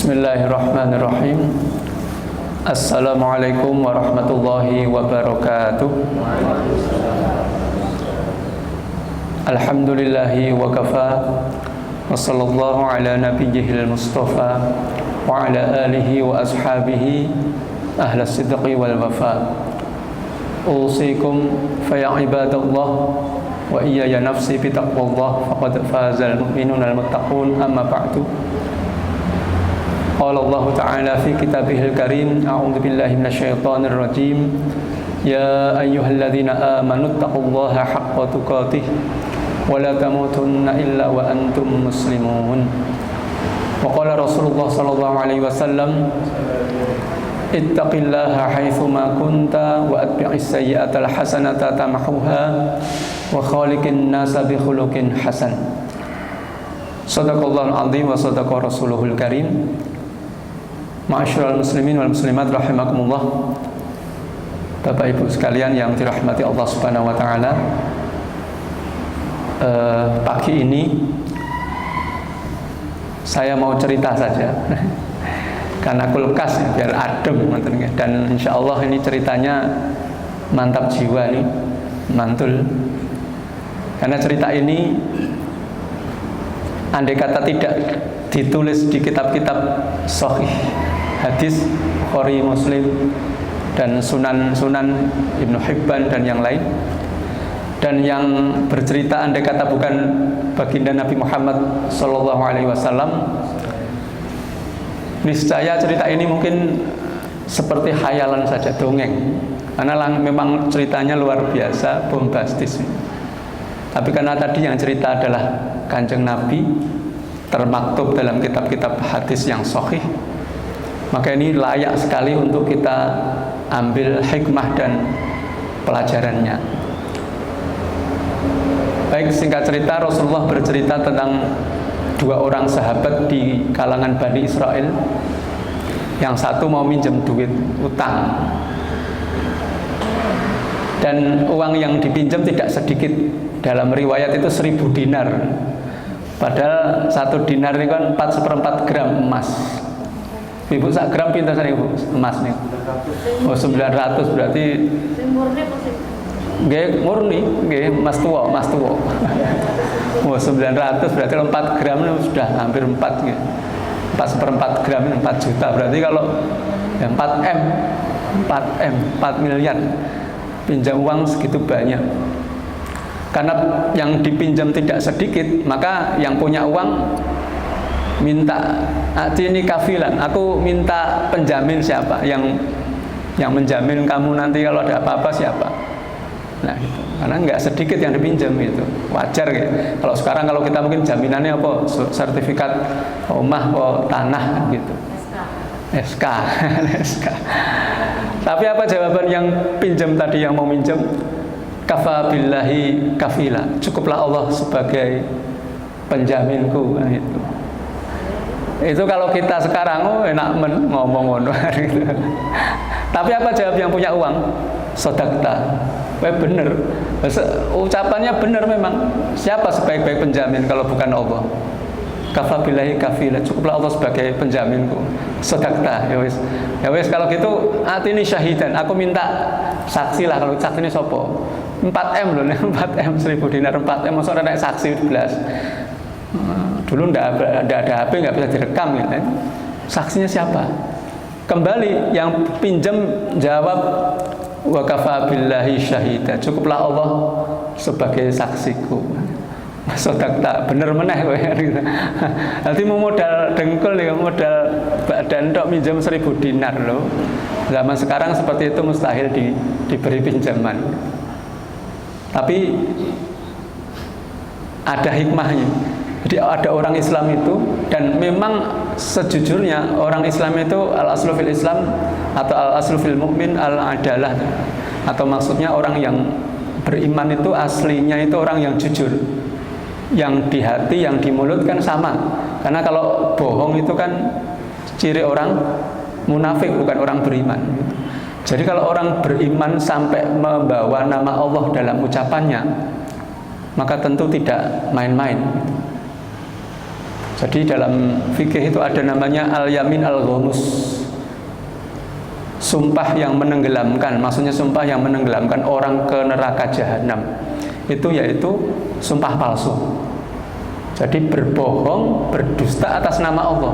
Bismillahirrahmanirrahim. Assalamualaikum warahmatullahi wabarakatuh. Alhamdulillahi wa kafa. Wa sallallahu ala nabiyyihil mustafa wa ala alihi wa ashabihi ahla sidqi wal wafa. Usikum faya ibadallah wa iyaya nafsi bitaqwallah faqad fazal mu'minuna al-muttaqun, amma ba'du. Qala Allah Ta'ala fi kitabihil karim, a'udzu billahi minasyaitonir rajim. Ya ayyuhalladzina amanu taqullaha haqqa tuqatih wa la tamutunna illa wa antum muslimun. Wa qala Rasulullah sallallahu alaihi wasallam, ittaqillaha haitsu ma kunta wa atbi'is sayyi'atal hasanata tamhuha wa khaliqin nasa bi khuluqin hasan. Shadaqallahul azim wa shadaqa rasuluhul karim. Ma'asyiral muslimin wal muslimat rahimakumullah. Bapak Ibu sekalian yang dirahmati Allah Subhanahu wa taala. Pagi ini saya mau cerita saja. Karena kulkas ya, biar adem dan insyaallah ini ceritanya mantap jiwa nih, mantul. Karena cerita ini andai kata tidak ditulis di kitab-kitab sahih, hadis Bukhari, Muslim, dan Sunan Ibnu Hibban dan yang lain, dan yang bercerita andai kata bukan baginda Nabi Muhammad sallallahu alaihi wasallam, niscaya cerita ini mungkin seperti khayalan saja, dongeng. Karena memang ceritanya luar biasa, bombastis. Tapi karena tadi yang cerita adalah Kanjeng Nabi, termaktub dalam kitab-kitab hadis yang sahih, maka ini layak sekali untuk kita ambil hikmah dan pelajarannya. Baik, singkat cerita, Rasulullah bercerita tentang dua orang sahabat di kalangan Bani Israel. Yang satu mau minjem duit utang, dan uang yang dipinjam tidak sedikit. Dalam riwayat itu 1000 dinar. Padahal 1 dinar ini kan 4/4 gram emas. Ibu, sak gram pintar sana ibu emas nih. Oh 900 berarti. Murni masih. Nggih murni, nggih emas tua. Oh 900 berarti 4 gram sudah hampir 4 gitu. 4/4 gram 4 juta. Berarti kalau ya 4 miliar pinjam uang segitu banyak. Karena yang dipinjam tidak sedikit, maka yang punya uang minta ini kafilan, aku minta penjamin siapa yang menjamin kamu nanti kalau ada apa-apa siapa. Nah itu, karena nggak sedikit yang dipinjam itu, wajar gitu. Kalau sekarang kalau kita mungkin jaminannya apa, sertifikat rumah atau tanah gitu, SK. Tapi apa jawaban yang pinjam tadi, yang mau minjam? Kafa billahi kafila, cukuplah Allah sebagai penjaminku. Nah, itu kalau kita sekarang enak ngomong ngono gitu. Tapi apa jawab yang punya uang? Sodakta. Bener, ucapannya bener memang. Siapa sebaik-baik penjamin kalau bukan Allah? Kafa billahi kafila, cukuplah Allah sebagai penjaminku. Sodakta. Ya wis kalau gitu atini syahidan, aku minta saksi lah. Kalau saksi ini sopo? 4M loh, 4M 1000 dinar 4M, masa ada saksi 11. Dulu enggak ada HP, enggak bisa direkam gitu. Saksinya siapa? Kembali yang pinjam jawab wa kafa billahi syahida, cukuplah Allah sebagai saksiku. Sodakta, bener meneh kowe gitu. Nanti mau modal dengkul ya, modal badan tok minjam 1000 dinar loh. Zaman sekarang seperti itu mustahil diberi pinjaman. Tapi ada hikmahnya. Jadi ada orang Islam itu, dan memang sejujurnya orang Islam itu al-aslu fil Islam atau al-aslu fil mu'min al-adalah, atau maksudnya orang yang beriman itu aslinya itu orang yang jujur, yang di hati, yang di mulut kan sama. Karena kalau bohong itu kan ciri orang munafik, bukan orang beriman gitu. Jadi kalau orang beriman sampai membawa nama Allah dalam ucapannya, maka tentu tidak main-main. Jadi dalam fikih itu ada namanya al-yamin al-ghamus, sumpah yang menenggelamkan. Maksudnya sumpah yang menenggelamkan orang ke neraka jahanam. Itu yaitu sumpah palsu. Jadi berbohong, berdusta atas nama Allah.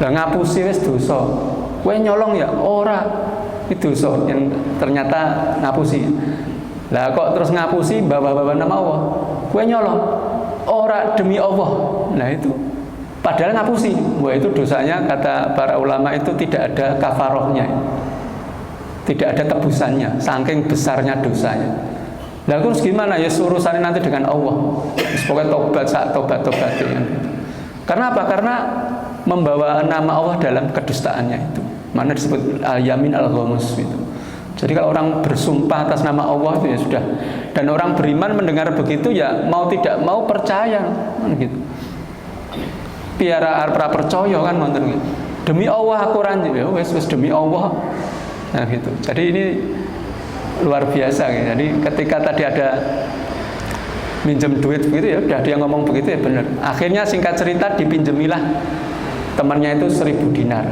Lah ngapusi wis dosa. Kowe nyolong ya ora, itu dosa yang ternyata ngapusi. Lah kok terus ngapusi bawa-bawa nama Allah. Kowe nyolong ora demi Allah. Nah itu padahal ngapusi. Wah itu dosanya kata para ulama itu tidak ada kafarohnya. Tidak ada tebusannya, saking besarnya dosanya. Lah terus gimana ya urusannya nanti dengan Allah. Pokoknya tobat saat tobat-tobatnya. Karena apa? Karena membawa nama Allah dalam kedustaannya itu. Mana disebut al-yamin al-ghamus itu. Jadi kalau orang bersumpah atas nama Allah itu ya sudah. Dan orang beriman mendengar begitu ya mau tidak mau percaya kan gitu. Piara pra percaya kan ngoten gitu. Demi Allah aku ranjit ya wis demi Allah. Nah gitu. Jadi ini luar biasa gitu. Jadi ketika tadi ada minjem duit begitu ya udah dia ngomong begitu ya benar. Akhirnya singkat cerita dipinjemilah temannya itu 1.000 dinar.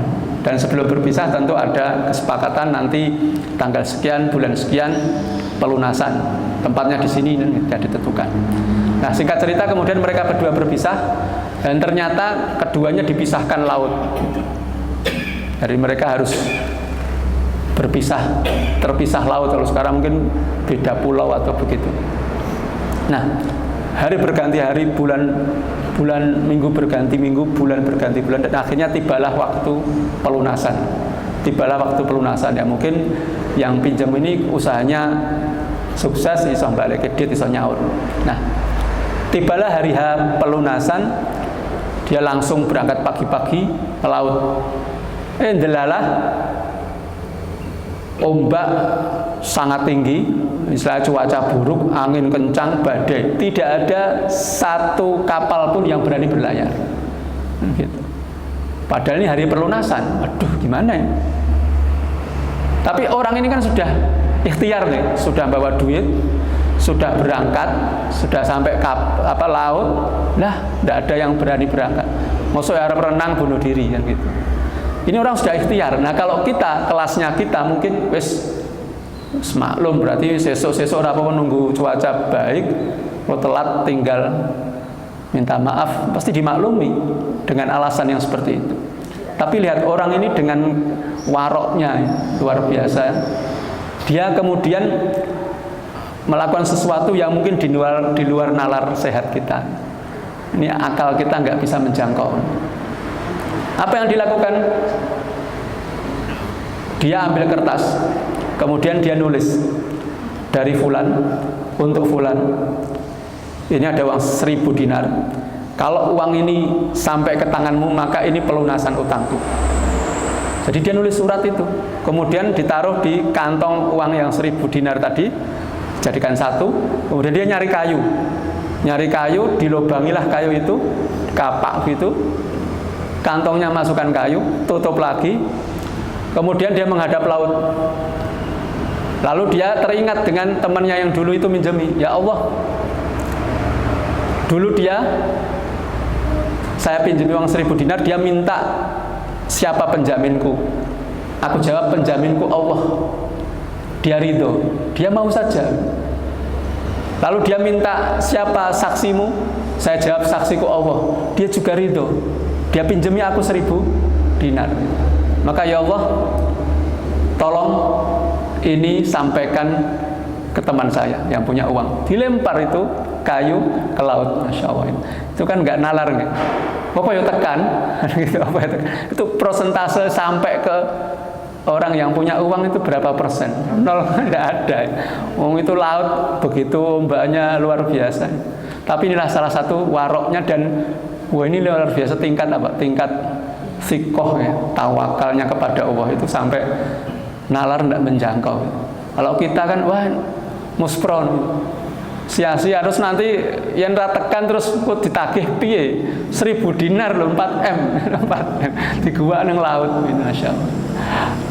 Dan sebelum berpisah tentu ada kesepakatan nanti tanggal sekian bulan sekian pelunasan. Tempatnya di sini sudah ditentukan. Nah singkat cerita kemudian mereka berdua berpisah dan ternyata keduanya dipisahkan laut. Jadi mereka harus terpisah laut. Kalau sekarang mungkin beda pulau atau begitu. Nah, hari berganti hari, bulan minggu berganti minggu, bulan berganti bulan, dan akhirnya tibalah waktu pelunasan. Ya mungkin yang pinjam ini usahanya sukses, iso balik kredit, iso nyaur. Nah, tibalah hari H pelunasan, dia langsung berangkat pagi-pagi ke laut. Delalah ombak sangat tinggi, misalnya cuaca buruk, angin kencang, badai, tidak ada satu kapal pun yang berani berlayar. Gitu. Padahal ini hari pelunasan, aduh gimana ya? Tapi orang ini kan sudah ikhtiar nih, sudah bawa duit, sudah berangkat, sudah sampai laut, lah tidak ada yang berani berangkat. Maksudnya harap renang bunuh diri kan gitu. Ini orang sudah ikhtiar. Nah kalau kita, kelasnya kita mungkin wis maklum, berarti sesuk-sesuk apa menunggu cuaca baik, kalau telat tinggal minta maaf, pasti dimaklumi dengan alasan yang seperti itu. Tapi lihat orang ini dengan waroknya luar biasa. Dia kemudian melakukan sesuatu yang mungkin di luar nalar sehat kita. Ini akal kita nggak bisa menjangkau. Apa yang dilakukan? Dia ambil kertas, kemudian dia nulis dari fulan untuk fulan. Ini ada uang 1.000 dinar. Kalau uang ini sampai ke tanganmu, maka ini pelunasan utangku. Jadi dia nulis surat itu, kemudian ditaruh di kantong uang yang 1.000 dinar tadi, jadikan satu. Kemudian dia nyari kayu, dilubangilah kayu itu, kapak gitu. Kantongnya masukkan kayu, tutup lagi, kemudian dia menghadap laut. Lalu dia teringat dengan temannya yang dulu itu minjemi. Ya Allah, dulu saya pinjami uang 1.000 dinar, dia minta siapa penjaminku. Aku jawab penjaminku Allah. Dia ridho, dia mau saja. Lalu dia minta siapa saksimu, saya jawab saksiku Allah. Dia juga ridho. Dia pinjami aku 1.000 dinar. Maka ya Allah, tolong ini sampaikan ke teman saya yang punya uang. Dilempar itu kayu ke laut. Masya Allah. Itu kan nggak nalar nggak? Apa ya tekan? Itu persentase sampai ke orang yang punya uang itu berapa persen? 0, nggak ada. Uang itu laut begitu ombaknya luar biasa. Tapi inilah salah satu waroknya, dan wah ini luar biasa tingkat apa? Tingkat sikoh ya, tawakalnya kepada Allah itu sampai nalar tidak menjangkau. Kalau kita kan wah muspron, sia-sia, terus nanti yang ratekan terus kok ditagih piye 1.000 dinar loh, 4M 4M di gua nang laut, Masya Allah.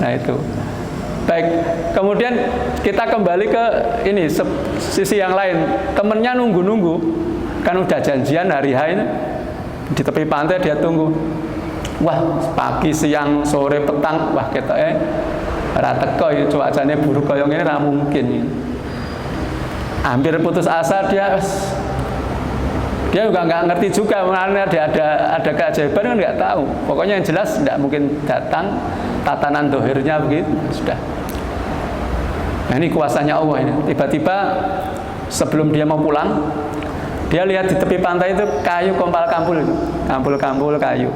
Nah itu baik. Kemudian kita kembali ke ini sisi yang lain. Temennya nunggu kan udah janjian hari H ini, Di tepi pantai dia tunggu. Wah, pagi, siang, sore, petang, wah ketoke ora teko ya, cuacane buruk kaya ngene ora mungkin ya. Hampir putus asa dia juga nggak ngerti juga mana ada keajaiban kan nggak tahu. Pokoknya yang jelas tidak mungkin datang, tatanan dohirnya begitu sudah. Nah ini kuasanya Allah ini. Tiba-tiba sebelum dia mau pulang, dia lihat di tepi pantai itu kayu kompal-kampul itu, kampul-kampul kayu.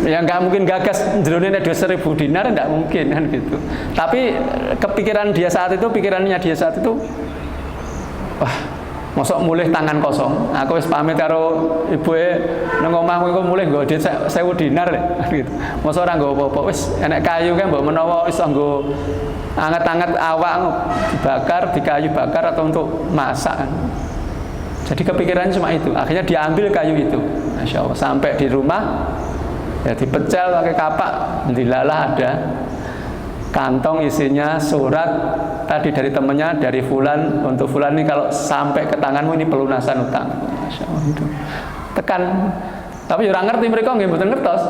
Yang nggak mungkin gagas jeronin ada 1.000 dinar, nggak mungkin kan gitu. Tapi pikirannya dia saat itu, wah, mosok mulih tangan kosong. Aku wis pamit karo ibuke nang omahku iku mulih nggo duit 1.000 dinar gitu. Mosok ora nggo apa-apa. Wis enek kayu kan mbok menawa wis nggo anget-anget awak dibakar, di kayu bakar atau untuk masak. Jadi kepikirannya cuma itu. Akhirnya diambil kayu itu. Masya Allah. Sampai di rumah ya dipecel pakai kapak, dilalah ada kantong isinya surat tadi dari temennya, dari fulan, untuk fulan ini kalau sampai ke tanganmu ini pelunasan utang. Masya Allah itu. Tekan. Tapi orang ngerti mereka nggak betul ngertos.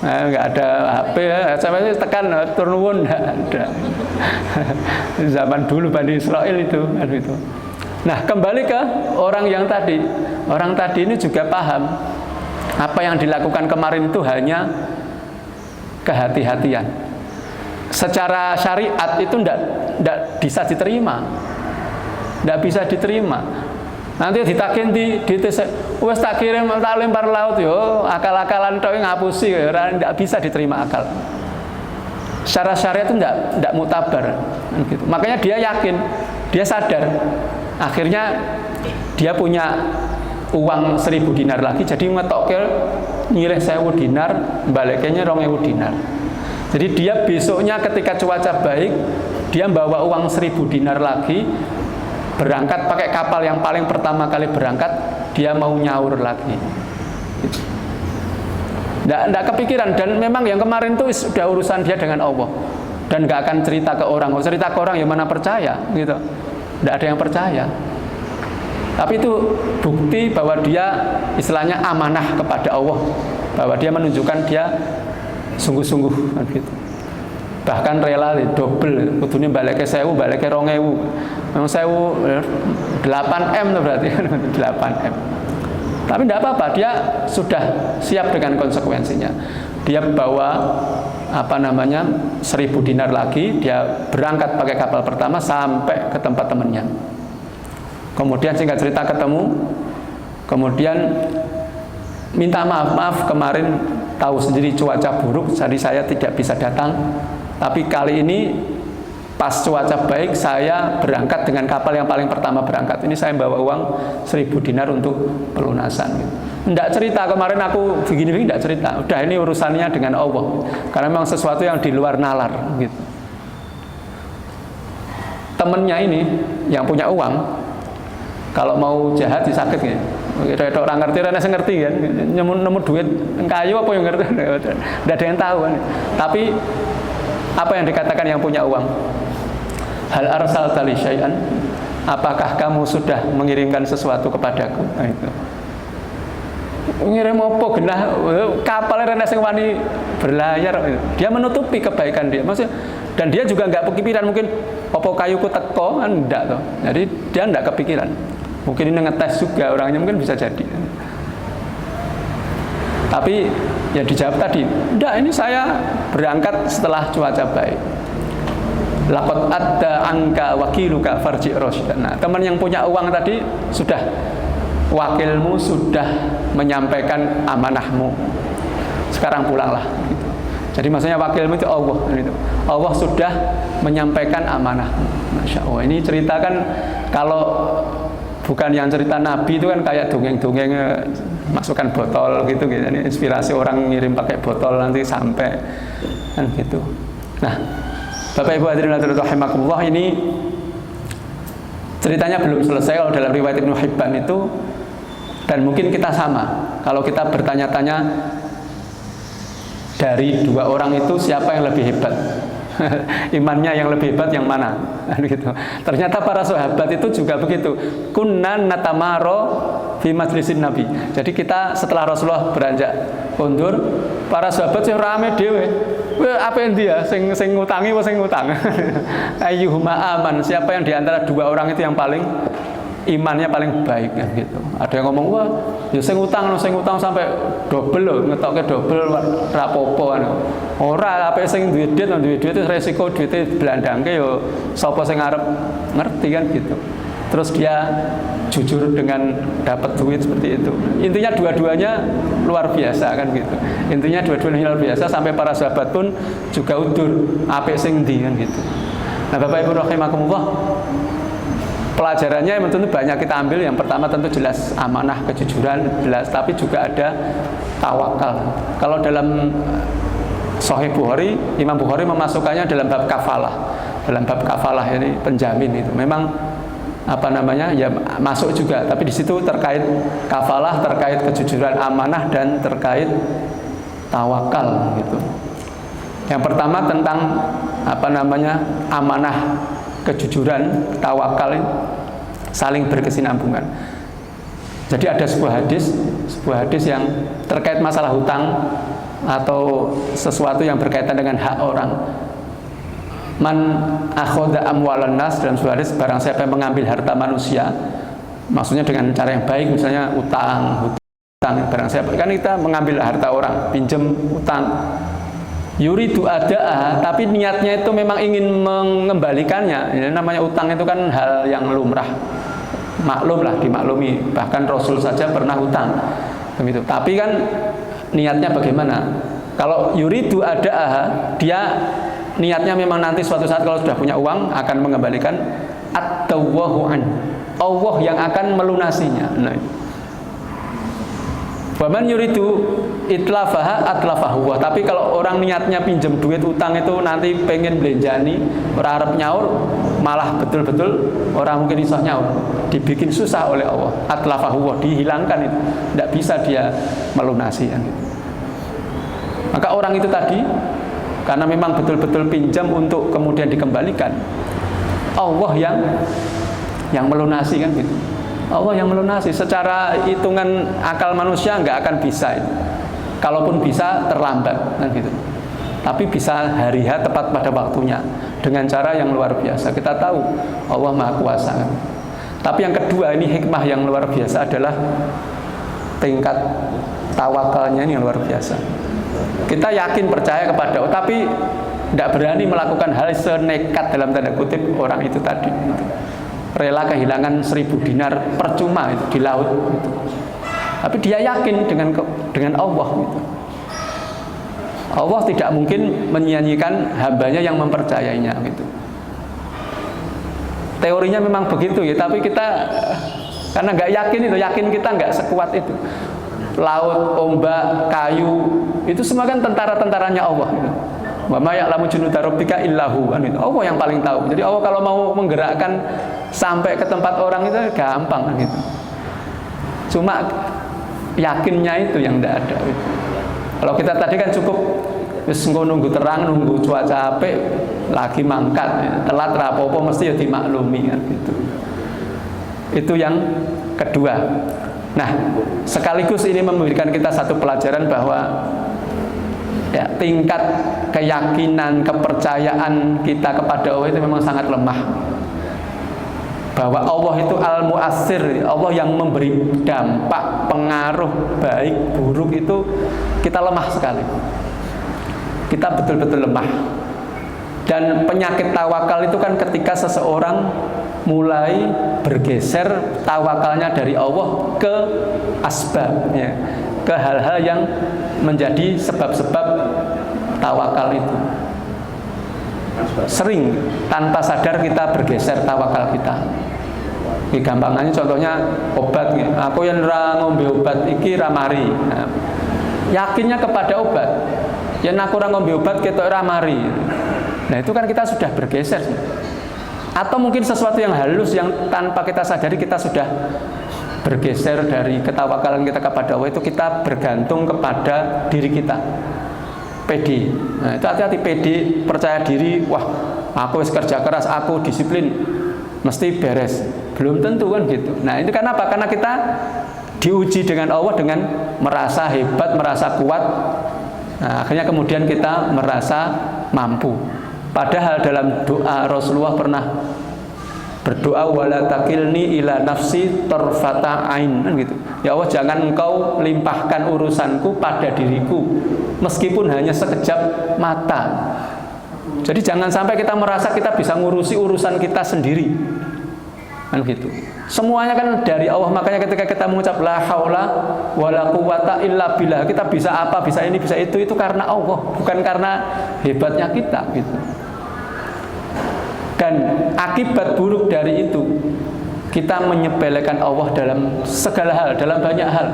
Nggak ada HP ya, SMS tekan turun nggak ada. Zaman dulu Bani Israel itu. Nah kembali ke orang yang tadi. Orang tadi ini juga paham apa yang dilakukan kemarin itu hanya kehati-hatian. Secara syariat itu tidak bisa diterima, tidak bisa diterima. Nanti ditakin di wes tak kirim tak lempar laut yo, akal-akalan tok ngapusi, tidak bisa diterima akal. Secara syariat itu tidak mutabar, gitu. Makanya dia yakin, dia sadar. Akhirnya dia punya uang 1.000 dinar lagi, jadi ngetokke nyilih 1.000 dinar, baliknya 2.000 dinar. Jadi dia besoknya ketika cuaca baik, dia bawa uang 1.000 dinar lagi, berangkat pakai kapal yang paling pertama kali berangkat, dia mau nyaur lagi. Nggak kepikiran, dan memang yang kemarin itu sudah urusan dia dengan Allah, dan nggak akan cerita ke orang. Kalau cerita ke orang yang mana percaya, gitu. Nggak ada yang percaya. Tapi itu bukti bahwa dia istilahnya amanah kepada Allah, bahwa dia menunjukkan dia sungguh-sungguh kan gitu. Bahkan rela double, kudune balik ke 1.000, balik ke 2.000. Memang 1.000 8M tuh berarti 8M. Tapi tidak apa-apa, dia sudah siap dengan konsekuensinya. Dia bawa 1.000 dinar lagi, dia berangkat pakai kapal pertama sampai ke tempat temannya. Kemudian singkat cerita ketemu, kemudian minta maaf kemarin tahu sendiri cuaca buruk, jadi saya tidak bisa datang. Tapi kali ini pas cuaca baik, saya berangkat dengan kapal yang paling pertama berangkat. Ini saya bawa uang 1.000 dinar untuk pelunasan. Tidak cerita kemarin aku begini-begini, tidak cerita. Udah ini urusannya dengan Allah. Karena memang sesuatu yang di luar nalar. Gitu. Temennya ini yang punya uang, kalau mau jahat disakit ya. Kita orang ngerti, orang ngerti kan. Nemu duit kayu apa yang ngerti? Tidak ada yang tahu kan. Tapi apa yang dikatakan yang punya uang? Hal arsalta li syai'an? Apakah kamu sudah mengirimkan sesuatu kepadaku? Nah, itu. Ngirim apa genah kapalnya rene sing wani berlayar. Dia menutupi kebaikan dia. Maksudnya, dan dia juga nggak kepikiran mungkin apa kayuku teko kan enggak toh. Jadi dia enggak kepikiran. Mungkin ini ngetes juga orangnya, mungkin bisa jadi. Tapi ya dijawab tadi, enggak, ini saya berangkat setelah cuaca baik. Laqad adda anka wakiluka farji rasydan. Nah, teman yang punya uang tadi sudah, wakilmu sudah menyampaikan amanahmu. Sekarang pulanglah. Gitu. Jadi maksudnya wakilmu itu Allah. Gitu. Allah sudah menyampaikan amanahmu. Masya Allah. Ini ceritakan kalau bukan yang cerita Nabi itu kan kayak dongeng-dongeng masukkan botol gitu. Ini inspirasi orang ngirim pakai botol nanti sampai kan gitu. Nah, Bapak Ibu hadirin rahimakumullah, ini ceritanya belum selesai kalau dalam riwayat Ibnu Hibban itu, dan mungkin kita sama. Kalau kita bertanya-tanya dari dua orang itu siapa yang lebih hebat? Imannya yang lebih hebat yang mana? Gitu. Ternyata para sahabat itu juga begitu. Kunna natamaro fi majlisin Nabi. Jadi kita setelah Rasulullah beranjak kondur, para sahabat sing rame dhewe. Apa yang dia sing ngutangi apa sing ngutang? Ayyuhuma aman, siapa yang diantara dua orang itu yang paling imannya paling baik kan gitu. Ada yang ngomong, wah ya sing ngutang sampai double loh, ngetokke double rapopo kan. Ora apa sing duwe duit itu resiko duitnya belandangke yo sapa sing arep ngerti kan gitu. Terus dia jujur dengan dapat duit seperti itu. Intinya dua-duanya luar biasa kan gitu. Intinya dua-duanya luar biasa sampai para sahabat pun juga udur apik sing ndi kan gitu. Nah, Bapak Ibu rahimakumullah, pelajarannya yang tentu banyak kita ambil. Yang pertama tentu jelas amanah, kejujuran jelas, tapi juga ada tawakal. Kalau dalam Sahih Bukhari, Imam Bukhari memasukkannya dalam bab kafalah. Dalam bab kafalah ini penjamin itu. Memang ya masuk juga, tapi di situ terkait kafalah, terkait kejujuran, amanah, dan terkait tawakal gitu. Yang pertama tentang amanah, kejujuran, tawakal, saling berkesinambungan. Jadi ada sebuah hadis yang terkait masalah hutang atau sesuatu yang berkaitan dengan hak orang. Man akhoda amwalan nas, dalam sebuah hadis, barang siapa yang mengambil harta manusia, maksudnya dengan cara yang baik, misalnya utang, barang siapa kan kita mengambil harta orang, pinjam, utang, yuridu ada'ah, tapi niatnya itu memang ingin mengembalikannya. Ini namanya utang itu kan hal yang lumrah, maklum lah, dimaklumi, bahkan Rasul saja pernah utang begitu. Tapi kan niatnya bagaimana? Kalau yuridu ada'ah, dia niatnya memang nanti suatu saat kalau sudah punya uang akan mengembalikan, at-tawwahu an, Allah yang akan melunasinya. Nah, waman yuridu itlafaha atlafahu. Tapi kalau orang niatnya pinjam duit utang itu nanti pengen belenjani, ora arep nyaur, malah betul-betul orang mungkin iso nyaur, dibikin susah oleh Allah, atlafahu, dihilangkan itu, tidak bisa dia melunasi kan gitu. Maka orang itu tadi karena memang betul-betul pinjam untuk kemudian dikembalikan, Allah yang melunasi kan gitu. Allah yang melunasi. Secara hitungan akal manusia nggak akan bisa itu. Kalaupun bisa terlambat kan gitu. Tapi bisa hari H tepat pada waktunya dengan cara yang luar biasa. Kita tahu Allah Maha Kuasa kan. Tapi yang kedua, ini hikmah yang luar biasa adalah tingkat tawakalnya ini yang luar biasa. Kita yakin percaya kepada Allah, tapi tidak berani melakukan hal senekat dalam tanda kutip orang itu tadi. Rela kehilangan 1000 dinar percuma itu di laut gitu. Tapi dia yakin dengan Allah gitu. Allah tidak mungkin menyia-nyiakan hambanya yang mempercayainya gitu. Teorinya memang begitu ya, tapi kita karena nggak yakin itu, yakin kita nggak sekuat itu. Laut, ombak, kayu, itu semua kan tentara-tentaranya Allah gitu. Wa ma ya'lamu junuda rabbika illahu, itu Allah yang paling tahu. Jadi Allah kalau mau menggerakkan sampai ke tempat orang itu gampang kan gitu. Cuma yakinnya itu yang tidak ada gitu. Kalau kita tadi kan cukup wis nunggu terang, nunggu cuaca apik, lagi mangkat ya. Telat rapopo mesti ya dimaklumi kan gitu. Itu yang kedua. Nah, sekaligus ini memberikan kita satu pelajaran bahwa ya, tingkat keyakinan, kepercayaan kita kepada Allah itu memang sangat lemah. Bahwa Allah itu al-mu'assir, Allah yang memberi dampak, pengaruh baik, buruk itu kita lemah sekali. Kita betul-betul lemah. Dan penyakit tawakal itu kan ketika seseorang mulai bergeser tawakalnya dari Allah ke asbab, ya, ke hal-hal yang menjadi sebab-sebab tawakal itu. Sering tanpa sadar kita bergeser tawakal kita. Gampangannya contohnya obat, aku yang ngombe obat iki ramari. Nah, yakinnya kepada obat. Yang aku ngombe obat ketok ramari. Nah, itu kan kita sudah bergeser. Atau mungkin sesuatu yang halus yang tanpa kita sadari kita sudah bergeser dari ketawakalan kita kepada Allah, itu kita bergantung kepada diri kita. pede. Nah, itu hati-hati, pede, percaya diri, wah aku wis kerja keras, aku disiplin, mesti beres. Belum tentu kan gitu. Nah itu karena apa? Karena kita diuji dengan Allah dengan merasa hebat, merasa kuat. Nah, akhirnya kemudian kita merasa mampu. Padahal dalam doa Rasulullah pernah berdoa, wala takilni ila nafsi tarfata ain, kan gitu. Ya Allah, jangan engkau limpahkan urusanku pada diriku meskipun hanya sekejap mata. Jadi jangan sampai kita merasa kita bisa ngurusi urusan kita sendiri, kan gitu. Semuanya kan dari Allah. Makanya ketika kita mengucap la haula wala quwata illa billah, kita bisa apa, bisa ini, bisa itu karena Allah, bukan karena hebatnya kita gitu. Dan akibat buruk dari itu, kita menyepelekan Allah dalam segala hal, dalam banyak hal.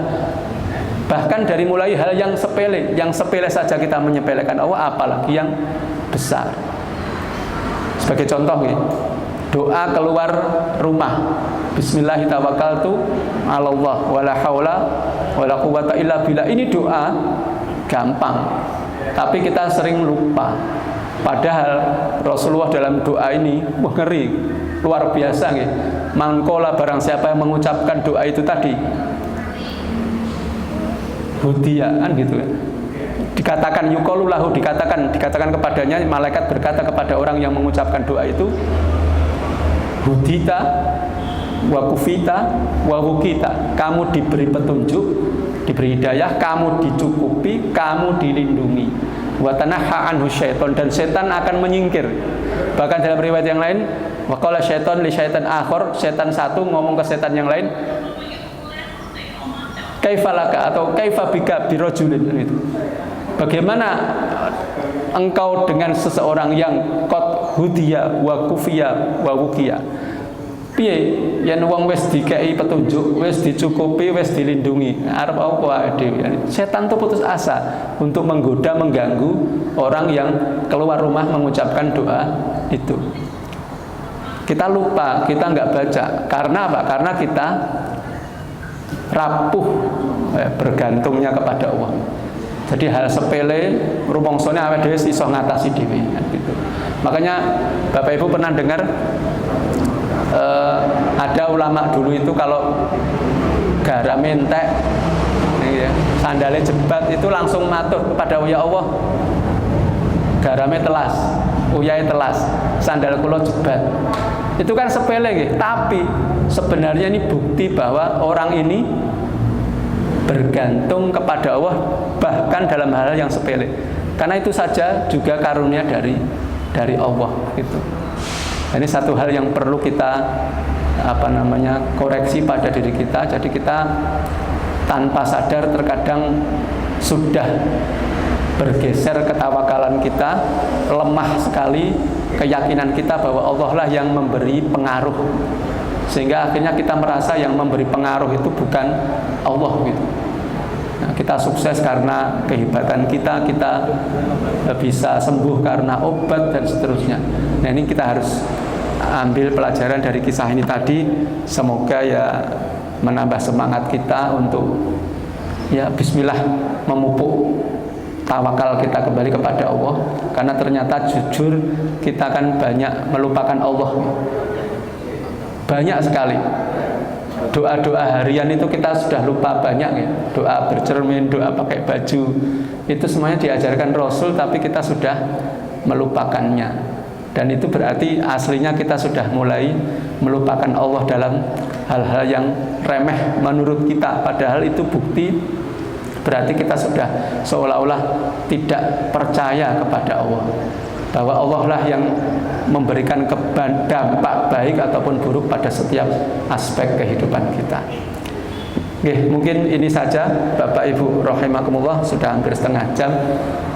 Bahkan dari mulai hal yang sepele saja kita menyepelekan Allah, apalagi yang besar. Sebagai contoh ya, doa keluar rumah, bismillahirrahmanirrahim, Allah wala haula wala quwata illa billah. Ini doa gampang, tapi kita sering lupa. Padahal Rasulullah dalam doa ini ngeri, luar biasa ya. Mangkola, barang siapa yang mengucapkan doa itu tadi, hudiya, kan gitu ya. Dikatakan yuqalulahu, dikatakan kepadanya, malaikat berkata kepada orang yang mengucapkan doa itu, hudita wa kufita wa wukita, kamu diberi petunjuk, diberi hidayah, kamu dicukupi, kamu dilindungi. Wa tanahha anhu syaiton, dan setan akan menyingkir. Bahkan dalam riwayat yang lain, wa qala syaiton li syaitan akhar, setan satu ngomong ke setan yang lain, kaifalaka atau kaifabika birajulin, itu. Bagaimana engkau dengan seseorang yang qad hudiya wa kufiya wa wukiya? Piye yen wong wis dikei petunjuk, wis dicukupi, wis dilindungi, arep apa dhewe? Setan tuh putus asa untuk menggoda, mengganggu orang yang keluar rumah mengucapkan doa itu. Kita lupa, kita nggak baca. Karena apa? Karena kita rapuh bergantungnya kepada Allah. Jadi hal sepele rumongsone awake dhewe iso ngatasi dhewe gitu. Makanya Bapak Ibu pernah dengar ada ulama dulu itu kalau garam entek ya, sandalnya jebat, itu langsung matur kepada ya Allah, garamnya telas, uyai telas, sandal kula jebat. Itu kan sepele gitu. Tapi sebenarnya ini bukti bahwa orang ini bergantung kepada Allah bahkan dalam hal yang sepele. Karena itu saja juga karunia dari Allah gitu. Ini satu hal yang perlu kita koreksi pada diri kita. Jadi kita tanpa sadar terkadang sudah bergeser ketawakalan kita, lemah sekali keyakinan kita bahwa Allah lah yang memberi pengaruh, sehingga akhirnya kita merasa yang memberi pengaruh itu bukan Allah gitu. Nah, kita sukses karena kehebatan kita bisa sembuh karena obat dan seterusnya. Nah, ini kita harus ambil pelajaran dari kisah ini tadi. Semoga ya menambah semangat kita untuk ya bismillah memupuk tawakal kita kembali kepada Allah. Karena ternyata jujur kita kan banyak melupakan Allah, banyak sekali. Doa-doa harian itu kita sudah lupa banyak ya. Doa bercermin, doa pakai baju, itu semuanya diajarkan Rasul, tapi kita sudah melupakannya. Dan itu berarti aslinya kita sudah mulai melupakan Allah dalam hal-hal yang remeh menurut kita. Padahal itu bukti berarti kita sudah seolah-olah tidak percaya kepada Allah, bahwa Allah lah yang memberikan dampak baik ataupun buruk pada setiap aspek kehidupan kita. Oke, mungkin ini saja Bapak Ibu rahimakumullah, sudah hampir setengah jam.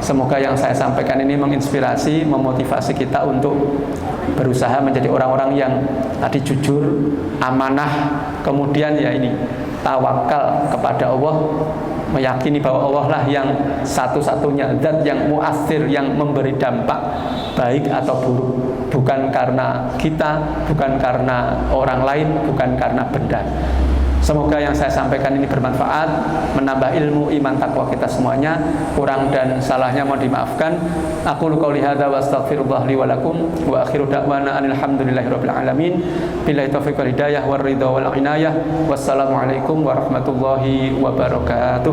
Semoga yang saya sampaikan ini menginspirasi, memotivasi kita untuk berusaha menjadi orang-orang yang tadi jujur, amanah, kemudian ya ini tawakal kepada Allah, meyakini bahwa Allah lah yang satu-satunya zat yang muassir, yang memberi dampak baik atau buruk, bukan karena kita, bukan karena orang lain, bukan karena benda. Semoga yang saya sampaikan ini bermanfaat, menambah ilmu, iman, takwa kita semuanya. Kurang dan salahnya mohon dimaafkan. Aku qouli hadza wa astaghfirullah li wa lakum wa akhiru da'wana alhamdulillahirabbil alamin. Billahi taufiq wal hidayah war ridha wal inayah. Wassalamualaikum warahmatullahi wabarakatuh.